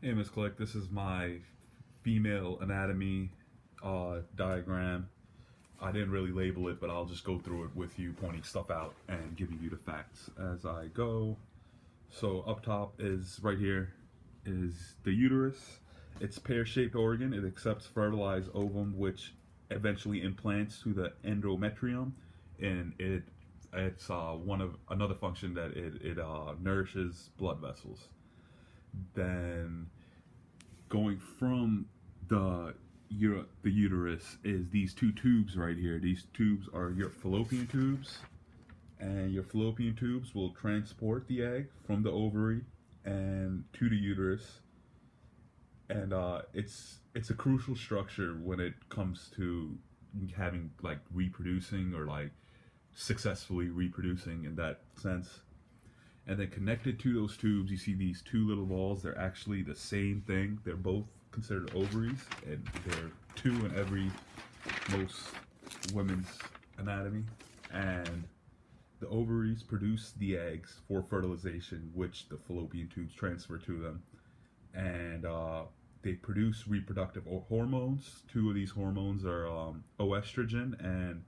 Hey, Miss Click, this is my female anatomy diagram. I didn't really label it, but I'll just go through it with you, pointing stuff out and giving you the facts as I go. So up top is right here is the uterus. It's pear-shaped organ. It accepts fertilized ovum, which eventually implants to the endometrium, and it's one of another function that it nourishes blood vessels. Then going from the the uterus is these two tubes right here. These tubes are your fallopian tubes, and your fallopian tubes will transport the egg from the ovary and to the uterus. And it's a crucial structure when it comes to having like reproducing or like successfully reproducing in that sense. And then connected to those tubes, you see these two little balls. They're actually the same thing. They're both considered ovaries, and they're two in every most women's anatomy. And the ovaries produce the eggs for fertilization, which the fallopian tubes transfer to them. And they produce reproductive hormones. Two of these hormones are oestrogen and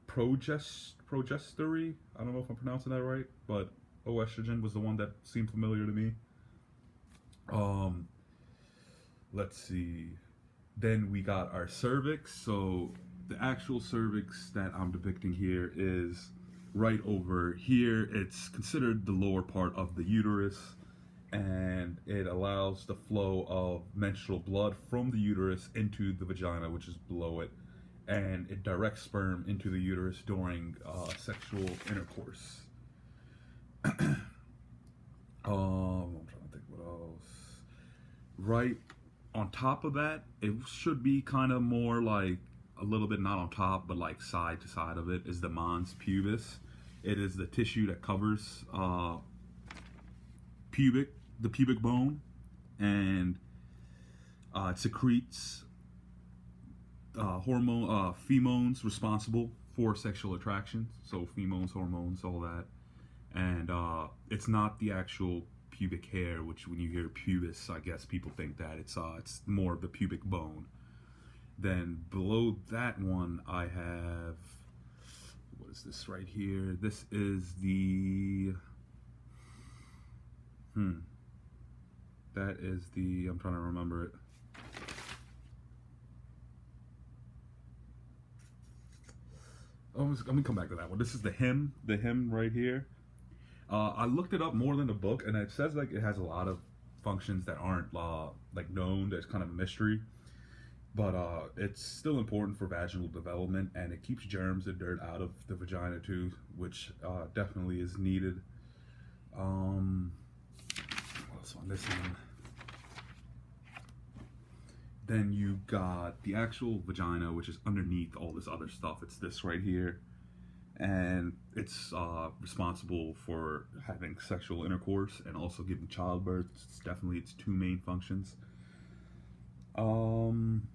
progestery. I don't know if I'm pronouncing that right, but oestrogen was the one that seemed familiar to me. Um, let's see. Then we got our cervix. So the actual cervix that I'm depicting here is right over here. It's considered the lower part of the uterus, and it allows the flow of menstrual blood from the uterus into the vagina, which is below it, and it directs sperm into the uterus during sexual intercourse. I'm trying to think what else. Right on top of that, it should be kind of more like a little bit not on top, but like side to side of it is the mons pubis. It is the tissue that covers pubic, the pubic bone, and it secretes pheromones responsible for sexual attraction. So pheromones, hormones, all that, and it's not the actual pubic hair. Which when you hear pubis, I guess people think that it's more of the pubic bone. Then below that one, I have what is this right here? This is the that is the I'm trying to remember it. Oh, let me come back to that one. This is the hymn right here. I looked it up more than the book, and it says like it has a lot of functions that aren't like known. There's kind of a mystery, but it's still important for vaginal development, and it keeps germs and dirt out of the vagina too, which definitely is needed. What else on this one? Then you got the actual vagina, which is underneath all this other stuff. It's this right here, and it's responsible for having sexual intercourse and also giving childbirth. It's definitely its two main functions. Um,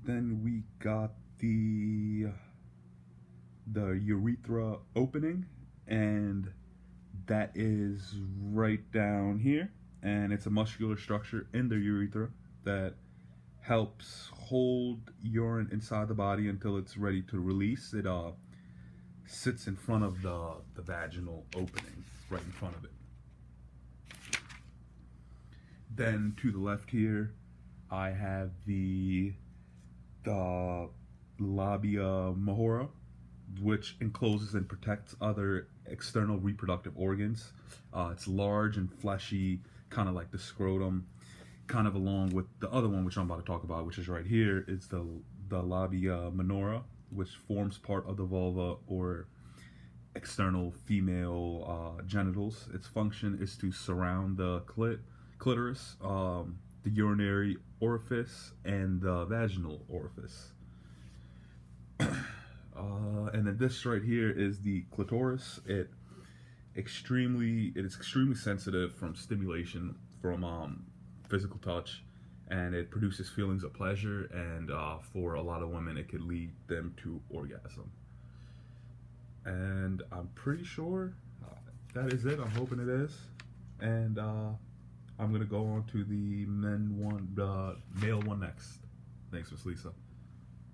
then we got the urethra opening, and that is right down here, and it's a muscular structure in the urethra that helps hold urine inside the body until it's ready to release. It sits in front of the vaginal opening, right in front of it. Then to the left here, I have the labia majora, which encloses and protects other external reproductive organs. It's large and fleshy, kind of like the scrotum, kind of along with the other one, which I'm about to talk about, which is right here, is the labia minora, which forms part of the vulva or external female genitals. Its function is to surround the clitoris, the urinary orifice, and the vaginal orifice. And then this right here is the clitoris. It is extremely sensitive from stimulation from physical touch, and it produces feelings of pleasure. And for a lot of women, it could lead them to orgasm. And I'm pretty sure that is it. I'm hoping it is. And I'm gonna go on to the male one next. Thanks, Miss Lisa.